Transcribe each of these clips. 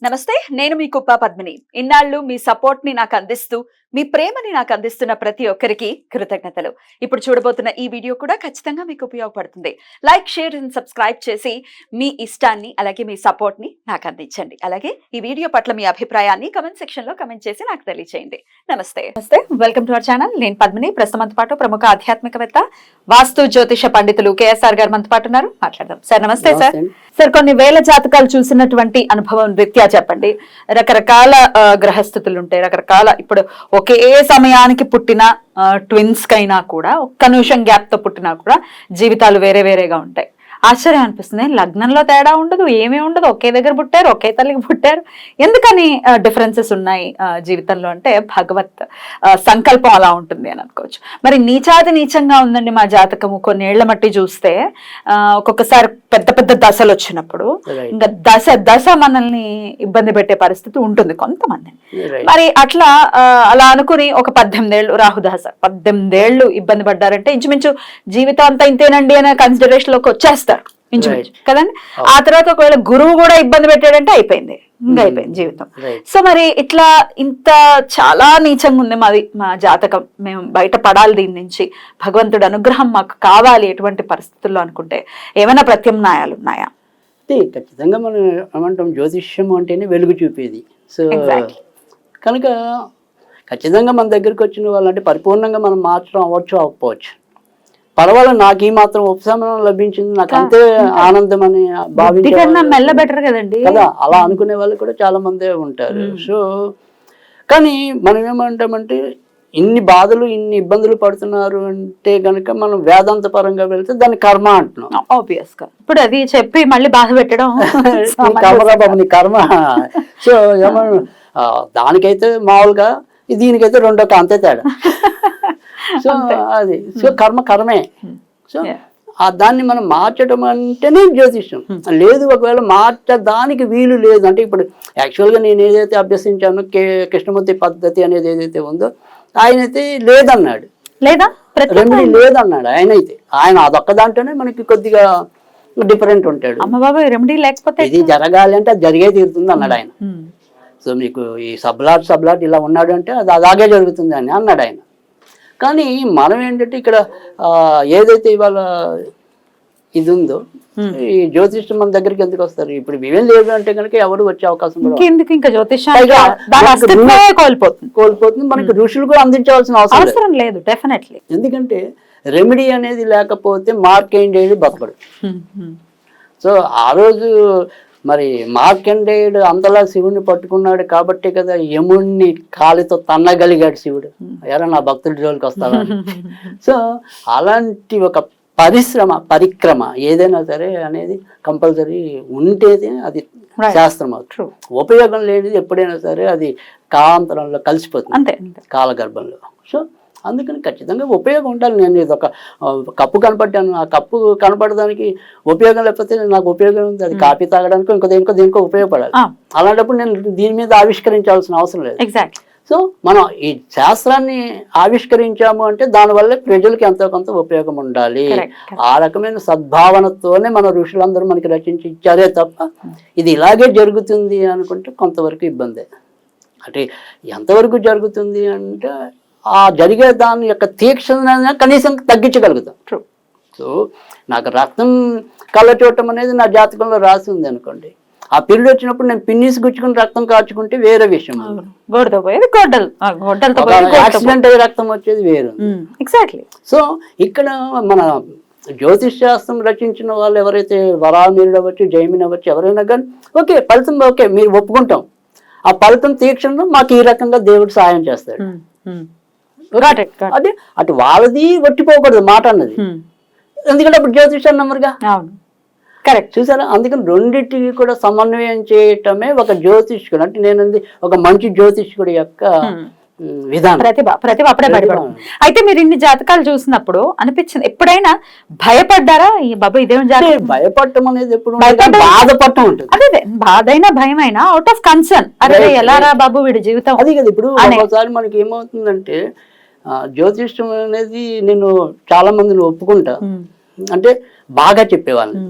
నమస్తే, నేను మీ కుప్ప పద్మిని. ఇన్నాళ్ళు మీ సపోర్ట్ ని నాకు అందిస్తూ, మీ ప్రేమని నాకు అందిస్తున్న ప్రతి ఒక్కరికి కృతజ్ఞతలు. ఇప్పుడు చూడబోతున్న ఈ వీడియో కూడా ఖచ్చితంగా మీకు ఉపయోగపడుతుంది. లైక్, షేర్ అండ్ సబ్స్క్రైబ్ చేసి మీ ఇష్టాన్ని అలాగే మీ సపోర్ట్ ని నాకు అందించండి. అలాగే ఈ వీడియో పట్ల మీ అభిప్రాయాన్ని కమెంట్ సెక్షన్ లో కమెంట్ చేసి నాకు తెలియజేయండి. నమస్తే, వెల్కమ్ టు అవర్ ఛానల్. నేను పద్మిని. ప్రస్తుతంతో పాటు ప్రముఖ ఆధ్యాత్మికవేత్త, వాస్తు జ్యోతిష పండితులు కేఎస్ఆర్ గారు మనతో పాటు ఉన్నారు. మాట్లాడదాం. సార్ నమస్తే. సార్ కొన్ని వేల జాతకాలు చూసినటువంటి అనుభవం రీత్యా చెప్పండి. రకరకాల గ్రహస్థితులు ఉంటాయి, రకరకాల ఇప్పుడు ఒకే సమయానికి పుట్టిన ట్విన్స్ కైనా కూడా ఒక్క నిమిషం గ్యాప్ తో పుట్టినా కూడా జీవితాలు వేరే వేరేగా ఉంటాయి. ఆశ్చర్యం అనిపిస్తుంది. లగ్నంలో తేడా ఉండదు, ఏమీ ఉండదు, ఒకే దగ్గర పుట్టారు, ఒకే తల్లికి పుట్టారు. ఎందుకని డిఫరెన్సెస్ ఉన్నాయి జీవితంలో అంటే భగవత్ సంకల్పం అలా ఉంటుంది అని అనుకోవచ్చు. మరి నీచాది నీచంగా ఉందండి మా జాతకము. కొన్నేళ్ల మట్టి చూస్తే ఒక్కొక్కసారి పెద్ద పెద్ద దశలు వచ్చినప్పుడు ఇంకా దశ మనల్ని ఇబ్బంది పెట్టే పరిస్థితి ఉంటుంది కొంతమంది. మరి అలా అనుకుని ఒక 18 ఏళ్ళు రాహుదశ 18 ఏళ్ళు ఇబ్బంది పడ్డారంటే ఇంచుమించు జీవితం అంతా ఇంతేనండి అనే కన్సిడరేషన్ లోకి వచ్చేస్తారు ఇంచుమించు కదండి. ఆ తర్వాత ఒకవేళ గురువు కూడా ఇబ్బంది పెట్టాడంటే అయిపోయింది, ఇంకా అయిపోయింది జీవితం. సో మరి ఇట్లా ఇంత చాలా నీచంగా ఉంది మా జాతకం. మేము బయట పడాలి దీని నుంచి, భగవంతుడి అనుగ్రహం మాకు కావాలి ఎటువంటి పరిస్థితుల్లో అనుకుంటే ఏమైనా ప్రత్యామ్నాయాలు ఉన్నాయా? ఖచ్చితంగా మనం ఏమంటాం, జ్యోతిష్యం అంటేనే వెలుగు చూపేది. సో కనుక ఖచ్చితంగా మన దగ్గరికి వచ్చిన వాళ్ళంటే పరిపూర్ణంగా మనం మార్చడం అవ్వచ్చు అవ్వకపోవచ్చు, పర్వాలేదు, నాకు ఈ మాత్రం ఉపశమనం లభించింది, నాకు అంతే ఆనందం అని భావించే కదా, అలా అనుకునే వాళ్ళు కూడా చాలా మందే ఉంటారు. సో కానీ మనం ఏమంటామంటే ఇన్ని బాధలు ఇన్ని ఇబ్బందులు పడుతున్నారు అంటే గనక మనం వేదాంత పరంగా వెళ్తే దాన్ని కర్మ అంటున్నాం. ఆబ్వియస్ గా ఇప్పుడు అది చెప్పి మళ్ళీ బాధ పెట్టడం కర్మరా బాబు నీ కర్మ. సో ఏమన్నా దానికైతే మామూలుగా, దీనికైతే రెండో అంతే తేడా. సో అది సో కర్మే. సో దాన్ని మనం మార్చడం అంటేనే జ్యోతిష్యం. లేదు ఒకవేళ మార్చడానికి వీలు లేదు అంటే, ఇప్పుడు యాక్చువల్గా నేను ఏదైతే అభ్యసించానో కృష్ణమూర్తి పద్ధతి అనేది ఏదైతే ఉందో ఆయనైతే లేదన్నాడు, రెమెడీ లేదన్నాడు. ఆయన అదొక్క దాంట్లోనే మనకి కొద్దిగా డిఫరెంట్ ఉంటాడు. రెమెడీ లేకపోతే ఇది జరగాలి అంటే అది జరిగే తీరుతుంది అన్నాడు ఆయన. సో మీకు ఈ సబ్లాట్ ఇలా ఉన్నాడు అంటే అది అలాగే జరుగుతుంది అని అన్నాడు ఆయన. కానీ మనం ఏంటంటే ఇక్కడ ఏదైతే ఇవాళ ఇది ఉందో, ఈ జ్యోతిష్యం మన దగ్గరికి ఎందుకు వస్తారు? ఇప్పుడు ఇవేం లేదు అంటే కనుక ఎవరు వచ్చే అవకాశం కోల్పోతుంది. మనకి ఋషులు కూడా అందించాల్సిన అవసరం లేదు డెఫినెట్లీ. ఎందుకంటే రెమెడీ అనేది లేకపోతే మార్కండేయుడు బతకడు. సో ఆ రోజు మరి మార్కండేయుడు అంతలా శివుడిని పట్టుకున్నాడు కాబట్టి కదా యముణ్ణి కాలితో తన్నగలిగాడు శివుడు. ఎవరైనా నా భక్తుల జోలికి వస్తాడా? సో అలాంటి ఒక పరిక్రమ ఏదైనా సరే అనేది కంపల్సరీ ఉంటేనే అది శాస్త్రం అవుతుంది. ఉపయోగం లేనిది ఎప్పుడైనా సరే అది కాలాంతరంలో కలిసిపోతుంది, అంతే కాలగర్భంలో. సో అందుకని ఖచ్చితంగా ఉపయోగం ఉండాలి. నేను ఇది ఒక కప్పు కనపడ్డాను, ఆ కప్పు కనపడడానికి ఉపయోగం లేకపోతే నాకు ఉపయోగం ఉంది, అది కాఫీ తాగడానికి దేనికో ఉపయోగపడాలి. అలాంటప్పుడు నేను దీని మీద ఆవిష్కరించాల్సిన అవసరం లేదు. సో మనం ఈ శాస్త్రాన్ని ఆవిష్కరించాము అంటే దానివల్ల ప్రజలకి ఎంతో కొంత ఉపయోగం ఉండాలి. ఆ రకమైన సద్భావనతోనే మన ఋషులందరూ మనకి రచించి ఇచ్చారే తప్ప ఇది ఇలాగే జరుగుతుంది అనుకుంటే కొంతవరకు ఇబ్బందే. అంటే ఎంతవరకు జరుగుతుంది అంటే ఆ జరిగే దాని యొక్క తీక్షణ కనీసం తగ్గించగలుగుతాం. సో నాకు రక్తం కళ్ళ చూడటం అనేది నా జాతకంలో రాసి ఉంది అనుకోండి, ఆ పీరియడ్ వచ్చినప్పుడు నేను పిన్నీసి గుచ్చుకుని రక్తం కాచుకుంటే వేరే విషయం. యాక్సిడెంట్ అయ్యి రక్తం వచ్చేది వేరు. ఎగ్జాక్ట్లీ. సో ఇక్కడ మన జ్యోతిష్ శాస్త్రం రచించిన వాళ్ళు ఎవరైతే వరామీరుడు అవ్వచ్చు, జైమిని అవ్వచ్చు, ఎవరైనా కానీ ఓకే ఫలితం ఓకే మీరు ఒప్పుకుంటాం. ఆ ఫలితం తీక్షణలో మాకు ఈ రకంగా దేవుడు సాయం చేస్తాడు. అదే అటు వాళ్ళది వట్టిపోకూడదు మాట అన్నది. ఎందుకంటే అప్పుడు జ్యోతిషాన్ని నమ్మరుగా. కరెక్ట్. చూసారా? అందుకని రెండింటికి కూడా సమన్వయం చేయటమే ఒక జ్యోతిష్కుడు అంటే నేను ఒక మంచి జ్యోతిష్కుడు యొక్క విధానం. ప్రతిభ అప్పుడే బయటపడుతుంది. అయితే మీరు ఇన్ని జాతకాలు చూసినప్పుడు అనిపించింది ఎప్పుడైనా భయపడ్డారా? ఈ బాబు ఇదేం జాతకం? భయపడటం అనేది ఎప్పుడు బాధపడటం ఉంటుంది. అదే బాధైనా భయమైనా అవుట్ ఆఫ్ కన్సర్న్, అరే ఎలా రా బాబు వీడి జీవితం. అది కదా ఇప్పుడు ఒకసారి మనకి ఏమవుతుందంటే జ్యోతిష్యం అనేది నేను చాలా మందిని ఒప్పుకుంటా, అంటే బాగా చెప్పేవాళ్ళని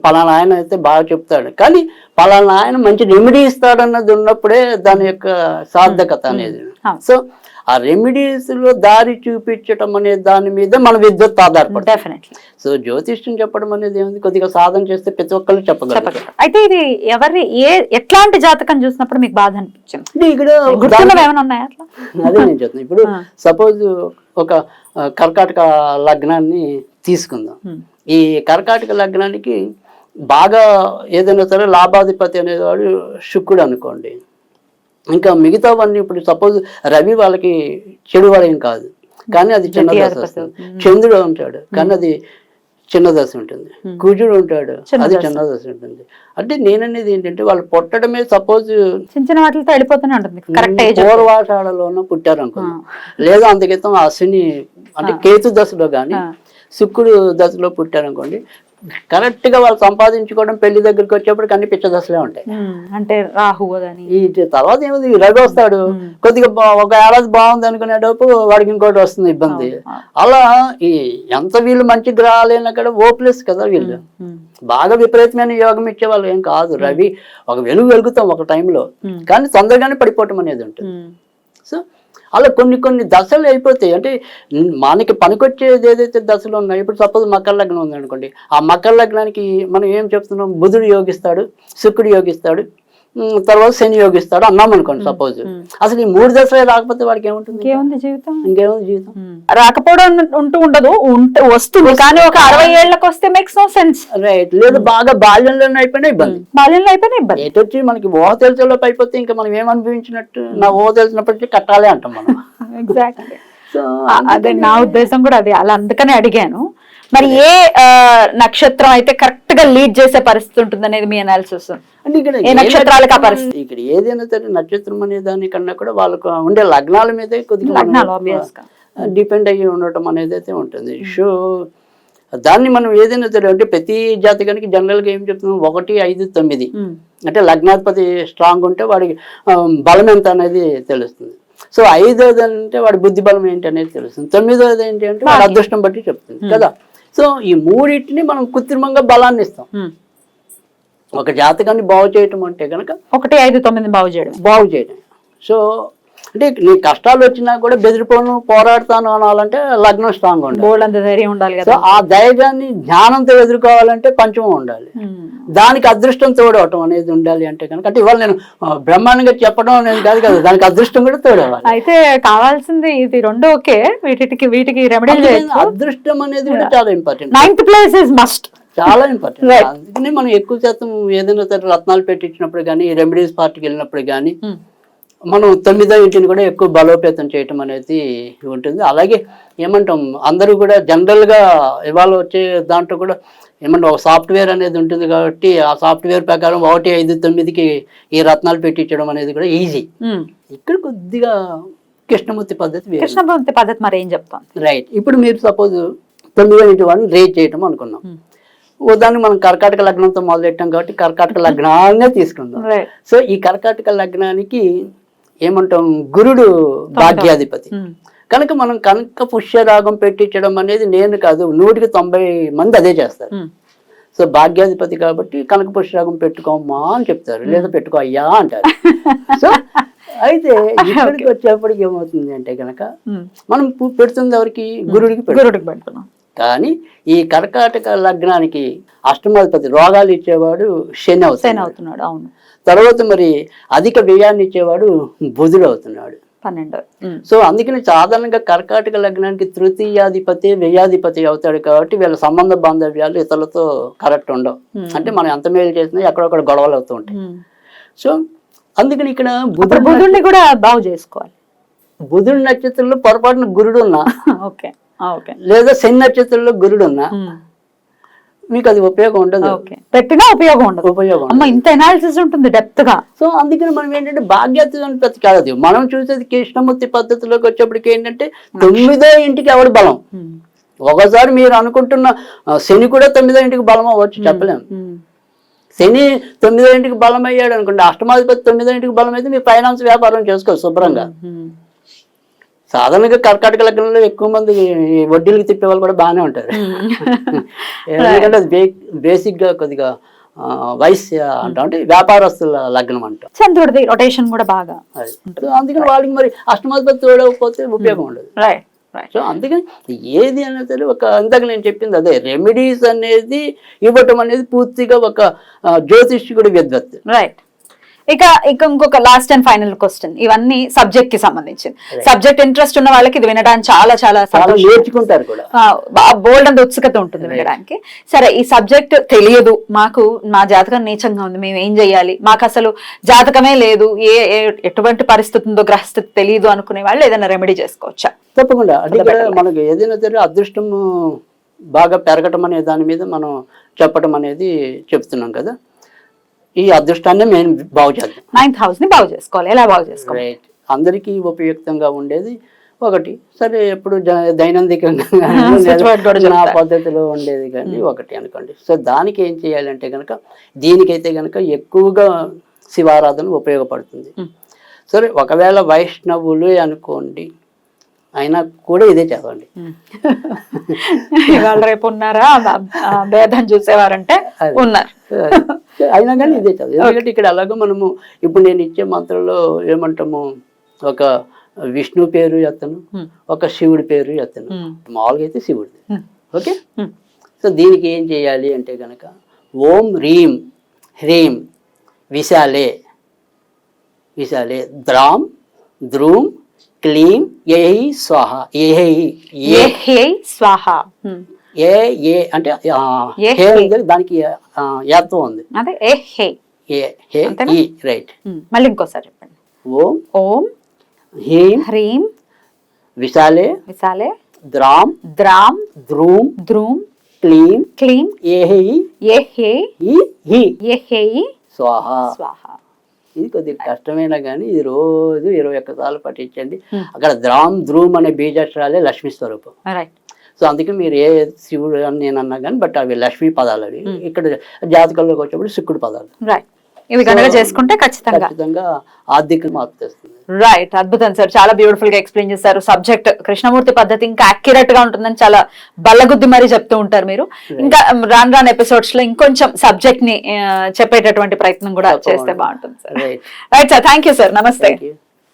పలానా ఆయన అయితే బాగా చెప్తాడు, కానీ పలానా ఆయన మంచి రెమెడీ ఇస్తాడన్నది ఉన్నప్పుడే దాని యొక్క సార్థకత అనేది. సో ఆ రెమెడీస్ లో దారి చూపించటం అనే దాని మీద మన విద్యుత్ ఆధారపడి. సో జ్యోతిష్యం చెప్పడం అనేది ఏముంది, కొద్దిగా సాధన చేస్తే ప్రతి ఒక్కరు చెప్పగలరు. అయితే ఇది ఎవరి ఎట్లాంటి జాతకం చూసినప్పుడు మీకు బాధ అనిపించింది? ఇక్కడ ఉన్నాయా? అదే నేను చెప్తాను. ఇప్పుడు సపోజ్ ఒక కర్కాటక లగ్నాన్ని తీసుకుందాం. ఈ కర్కాటక లగ్నానికి బాగా ఏదైనా సరే లాభాధిపతి అనేవాడు శుక్రుడు అనుకోండి. ఇంకా మిగతావన్నీ ఇప్పుడు సపోజ్ రవి వాళ్ళకి చెడు వలయం కాదు, కానీ అది చిన్న దశ వస్తుంది. చంద్రుడు ఉంటాడు కానీ అది చిన్న దశ ఉంటుంది. కుజుడు ఉంటాడు, అది చిన్న దశ ఉంటుంది. అంటే నేననేది ఏంటంటే వాళ్ళు పుట్టడమే సపోజ్ చిన్న వాటితో వెళ్ళిపోతూనే ఉంటుంది. పూర్వాషాఢలోనూ పుట్టారు అనుకోండి, లేదా అంతకితం అశ్విని అంటే కేతు దశలో కానీ శుక్రుడు దశలో పుట్టారు అనుకోండి, కరెక్ట్ గా వాళ్ళు సంపాదించుకోవడం పెళ్లి దగ్గరికి వచ్చేప్పటికి అన్ని పిచ్చ దశలే ఉంటాయి. అంటే రాహు ఈ తర్వాత ఏముంది, రవి వస్తాడు, కొద్దిగా ఒక ఏడాది బాగుంది అనుకునేటప్పుడు వాడికి ఇంకోటి వస్తుంది ఇబ్బంది. అలా ఈ ఎంత వీళ్ళు మంచి గ్రహాలైనా కూడా ఓప్లెస్ కదా వీళ్ళు. బాగా విపరీతమైన యోగం ఇచ్చే వాళ్ళు ఏం కాదు. రవి ఒక వెలుగుతాం ఒక టైంలో, కానీ తొందరగానే పడిపోవటం అనేది ఉంటుంది. సో అలా కొన్ని దశలు అయిపోతాయి. అంటే మనకి పనికొచ్చేది ఏదైతే దశలు ఉన్నాయో, ఇప్పుడు సపోజ్ మకర లగ్నం ఉంది అనుకోండి, ఆ మకర లగ్నానికి మనం ఏం చెప్తున్నాం, బుధుడు యోగిస్తాడు, శుక్రుడు యోగిస్తాడు, తర్వాత శని యోగిస్తాడు అన్నాం అనుకోండి సపోజ్. అసలు ఈ 3 దశలే రాకపోతే వాడికి ఏముంటుంది, ఇంకేముంది జీవితం రాకపోవడం ఉంటూ ఉండదు, వస్తుంది కానీ ఒక 60 ఏళ్ళకి వస్తే మేక్స్ నో సెన్స్. రైట్. లేదు బాగా బాల్యంలోనే అయిపోయినా ఇబ్బంది. ఎటొచ్చి మనకి ఊహ తెలిసేలోపు అయిపోతే ఇంకా మనం ఏమనిపించినట్టు, నా ఊహ తెలిసినప్పటికీ కట్టాలి అంటాం మనం. ఎగ్జాక్ట్లీ. సో అదే నా ఉద్దేశం కూడా అదే, అలా అందుకనే అడిగాను. మరి ఏ నక్షత్రం అయితే కరెక్ట్ గా లీడ్ చేసే పరిస్థితి ఉంటుంది అనేది మీ అనాలిసిస్? అంటే ఇక్కడ ఏదైనా సరే నక్షత్రం అనే దానికన్నా కూడా వాళ్ళకు ఉండే లగ్నాల మీదే కొద్దిగా డిపెండ్ అయ్యి ఉండటం అనేది అయితే ఉంటుంది. సో దాన్ని మనం ఏదైనా సరే అంటే ప్రతి జాతకానికి జనరల్ గా ఏం చెప్తున్నాం, 1, 5, 9 అంటే లగ్నాధిపతి స్ట్రాంగ్ ఉంటే వాడికి బలం ఎంత అనేది తెలుస్తుంది. సో 5వది అంటే వాడి బుద్ధి బలం ఏంటి అనేది తెలుస్తుంది. 9వది ఏంటి అంటే వాడి అదృష్టం బట్టి చెప్తుంది కదా. సో ఈ 3టిని మనం కృత్రిమంగా బలాన్ని ఇస్తాం. ఒక జాతకాన్ని బాగు చేయటం అంటే కనుక 1, 5, 9 బాగు చేయడం. సో అంటే నీ కష్టాలు వచ్చినా కూడా బెదిరిపోను, పోరాడతాను అనాలంటే లగ్నం స్ట్రాంగ్ ఉండాలి, ధైర్యం ఉండాలి కదా. సో ఆ ధైర్యాన్ని జ్ఞానంతో ఎదుర్కోవాలంటే పంచమం ఉండాలి, దానికి అదృష్టం తోడవటం అనేది ఉండాలి. అంటే కనుక అంటే ఇవాళ నేను బ్రహ్మాండంగా చెప్పడం అనేది కాదు కదా, దానికి అదృష్టం కూడా తోడవాలి. అయితే కావాల్సింది ఇది రెండు. ఓకే, వీటికి రెమెడీ అదృష్టం అనేది కూడా చాలా important. 9th place is must. చాలా ఇంపార్టెంట్. అందుకని మనం ఎక్కువ శాతం ఏదైనా సరే రత్నాలు పెట్టించినప్పుడు కానీ, రెమెడీస్ పార్టీకి వెళ్ళినప్పుడు కానీ మనం 9వ ఇంటిని కూడా ఎక్కువ బలోపేతం చేయటం అనేది ఉంటుంది. అలాగే ఏమంటాం, అందరూ కూడా జనరల్గా ఇవాళ వచ్చే దాంట్లో కూడా ఏమంటే ఒక సాఫ్ట్వేర్ అనేది ఉంటుంది కాబట్టి ఆ సాఫ్ట్వేర్ ప్రకారం 1, 5, 9కి ఈ రత్నాలు పెట్టించడం అనేది కూడా ఈజీ. ఇక్కడ కొద్దిగా కృష్ణమూర్తి పద్ధతి మరి ఏం చెప్తాం. రైట్. ఇప్పుడు మీరు సపోజ్ 9వ ఇంటి వాడిని రేజ్ చేయటం అనుకున్నాం. ఉదాహరణ మనం కర్కాటక లగ్నంతో మొదలెట్టాం కాబట్టి కర్కాటక లగ్నాన్నే తీసుకుందాం. సో ఈ కర్కాటక లగ్నానికి ఏమంటాం, గురుడు భాగ్యాధిపతి కనుక మనం కనక పుష్యరాగం పెట్టించడం అనేది నేను కాదు, 100కి 90 మంది అదే చేస్తారు. సో భాగ్యాధిపతి కాబట్టి కనక పుష్యరాగం పెట్టుకోమ్మా అని చెప్తారు, లేదా పెట్టుకో అయ్యా అంటారు. సో అయితే ఇక్కడికి వచ్చేప్పటికి ఏమవుతుంది అంటే కనుక మనం పెడుతుంది ఎవరికి, గురుడికి పెడుతున్నాం. కానీ ఈ కర్కాటక లగ్నానికి అష్టమాధిపతి రోగాలు ఇచ్చేవాడు శని అవుతున్నాడు. అవును. తర్వాత మరి అధిక వ్యయాన్ని ఇచ్చేవాడు బుధుడు అవుతున్నాడు, 12. సో అందుకని సాధారణంగా కర్కాటక లగ్నానికి తృతీయాధిపతి వ్యయాధిపతి అవుతాడు కాబట్టి వీళ్ళ సంబంధ బాంధవ్యాలు ఇతరులతో కరెక్ట్ ఉండవు. అంటే మనం ఎంత మేలు చేసినా ఎక్కడొక్కడ గొడవలు అవుతూ ఉంటాయి. సో అందుకని ఇక్కడ బుధుడిని కూడా బాగు చేసుకోవాలి. బుధుడి నక్షత్రంలో పొరపాటున గురుడు ఉన్నా, లేదా శని నక్షత్రంలో గురుడు ఉన్నా మీకు అది ఉపయోగం ఉండదు, పెట్టినా ఉపయోగం ఉండదు. ఇంత అనాలిసిస్ ఉంటుంది డెప్త్ గా. సో అందుకని మనం ఏంటంటే భాగ్యాధిపతి కాదు, మనం చూసేది కృష్ణమూర్తి పద్ధతిలోకి వచ్చేప్పటికి ఏంటంటే 9వ ఇంటికి ఎవడు బలం. ఒకసారి మీరు అనుకుంటున్న శని కూడా 9వ ఇంటికి బలం అవ్వచ్చు, చెప్పలేము. శని 9వ ఇంటికి బలం అయ్యాడు అనుకోండి, అష్టమాధిపతి 9వ ఇంటికి బలం అయితే మీరు ఫైనాన్స్ వ్యాపారం చేసుకోవచ్చు శుభ్రంగా. సాధారణంగా కర్కాటక లగ్నంలో ఎక్కువ మంది ఈ వడ్డీలకు తిప్పే వాళ్ళు కూడా బాగానే ఉంటారు. ఎందుకంటే అది బేసిక్ గా కొద్దిగా వైశ్య అంటే వ్యాపారస్తుల లగ్నం అంట. చంద్రుడిది రొటేషన్ కూడా బాగా. సో అందుకని వాళ్ళకి మరి అష్టమాధిపతి తోడకపోతే ఉపయోగం ఉండదు. సో అందుకని ఏది అనేది ఒక ఇందాక నేను చెప్పింది అదే, రెమెడీస్ అనేది ఇవ్వటం అనేది పూర్తిగా ఒక జ్యోతిష్కుడి విద్వత్. రైట్. ఇక ఇంకొక లాస్ట్ అండ్ ఫైనల్ క్వశ్చన్, ఇవన్నీ సబ్జెక్ట్ కి సంబంధించింది. సబ్జెక్ట్ ఇంట్రెస్ట్ ఉన్న వాళ్ళకి ఇది వినడానికి చాలా చాలా నేర్చుకుంటారు కూడా, బోల్డ్ అంత ఉత్సుకత ఉంటుంది వినడానికి. సరే, ఈ సబ్జెక్ట్ తెలియదు మాకు, మా జాతకం నీచంగా ఉంది, మేము ఏం చెయ్యాలి, మాకు అసలు జాతకమే లేదు, ఎటువంటి పరిస్థితి ఉందో గ్రహస్థితి తెలియదు అనుకునే వాళ్ళు ఏదైనా రెమెడీ చేసుకోవచ్చా? తప్పకుండా. అది మనకు ఏదైనా సరే అదృష్టం బాగా పెరగటం అనే దాని మీద మనం చెప్పటం అనేది చెప్తున్నాం కదా. ఈ అదృష్టాన్ని మేము బాగు చేద్దాం. 9th house ని బాగు చేసుకోవాలి. ఎలా బాగు చేసుకోవాలి? రైట్. అందరికీ ఉపయుక్తంగా ఉండేది ఒకటి, సరే ఎప్పుడు దైనందికంగా నా పద్ధతిలో ఉండేది కానీ ఒకటి అనుకోండి. సో దానికి ఏం చేయాలంటే కనుక, దీనికైతే కనుక ఎక్కువగా శివారాధన ఉపయోగపడుతుంది. సరే ఒకవేళ వైష్ణవులు అనుకోండి, అయినా కూడా ఇదే చదవండి. ఇవాళ రేపు ఉన్నారా భేదం చూసేవారంటే ఉన్నారు, అయినా కానీ ఇదే చదువు. ఎందుకంటే ఇక్కడ అలాగే మనము ఇప్పుడు నేను ఇచ్చే మంత్రంలో ఏమంటాము, ఒక విష్ణు పేరు ఎత్తను, ఒక శివుడి పేరు ఎత్తను. మామూలుగా అయితే శివుడిది. ఓకే. సో దీనికి ఏం చేయాలి అంటే కనుక, ఓం హ్రీం హ్రీం విశాలే విశాలే ద్రాం ద్రూం క్లీం ఏహి స్వాహ ఏహి స్వాహ. ఏ అంటే దానికి యాత్వం ఉంది. రైట్. మళ్ళీ ఇంకోసారి చెప్పండి. ఓం ఓం హ్రీం హ్రీం విశాలే విశాలే ద్రాం ద్రాం ద్రూం ద్రూం క్లీం క్లీం ఏహి స్వాహ స్వాహ. ఇది కొద్దిగా కష్టమైనా కానీ ఇది రోజు 21 సార్లు పఠించండి. అక్కడ ద్రాం ద్రూం అనే బీజాక్షరాలే లక్ష్మీ స్వరూపం. సో అందుకే మీరు ఏ శివుడు అని నేను అన్నా కానీ, బట్ అవి లక్ష్మీ పదాలు. అవి ఇక్కడ జాతకంలోకి వచ్చేప్పుడు శుక్రుడు పదాలు. ఇవి కనుక చేసుకుంటే ఖచ్చితంగా ఆర్థిక మార్పు తెస్తుంది. రైట్. అద్భుతం సార్, చాలా బ్యూటిఫుల్ గా ఎక్స్ప్లెయిన్ చేశారు. సబ్జెక్ట్ కృష్ణమూర్తి పద్ధతి ఇంకా అక్యురేట్ గా ఉంటుందని చాలా బల్లగుద్ది మరీ చెప్తూ ఉంటారు మీరు. ఇంకా రాను ఎపిసోడ్స్ లో ఇంకొంచెం సబ్జెక్ట్ ని చెప్పేటటువంటి ప్రయత్నం కూడా చేస్తే బాగుంటుంది sir. Right sir, thank you sir, నమస్తే.